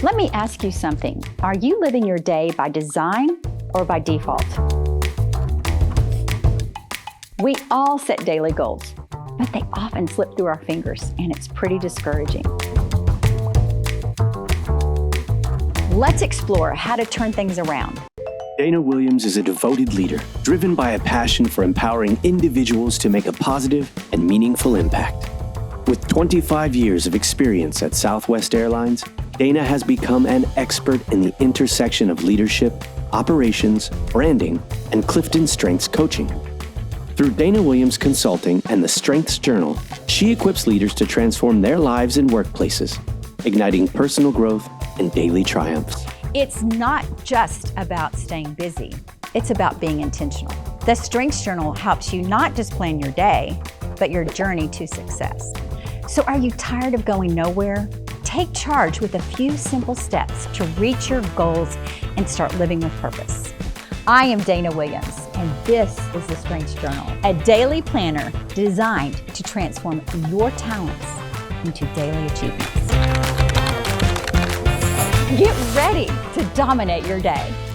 Let me ask you something. Are you living your day by design or by default? We all set daily goals, but they often slip through our fingers, and it's pretty discouraging. Let's explore how to turn things around. Dana Williams is a devoted leader, driven by a passion for empowering individuals to make a positive and meaningful impact. With 25 years of experience at Southwest Airlines, Dana has become an expert in the intersection of leadership, operations, branding, and Clifton Strengths coaching. Through Dana Williams Consulting and the Strengths Journal, she equips leaders to transform their lives and workplaces, igniting personal growth and daily triumphs. It's not just about staying busy. It's about being intentional. The Strengths Journal helps you not just plan your day, but your journey to success. So are you tired of going nowhere? Take charge with a few simple steps to reach your goals and start living with purpose. I am Dana Williams, and this is the Strengths Journal, a daily planner designed to transform your talents into daily achievements. Get ready to dominate your day.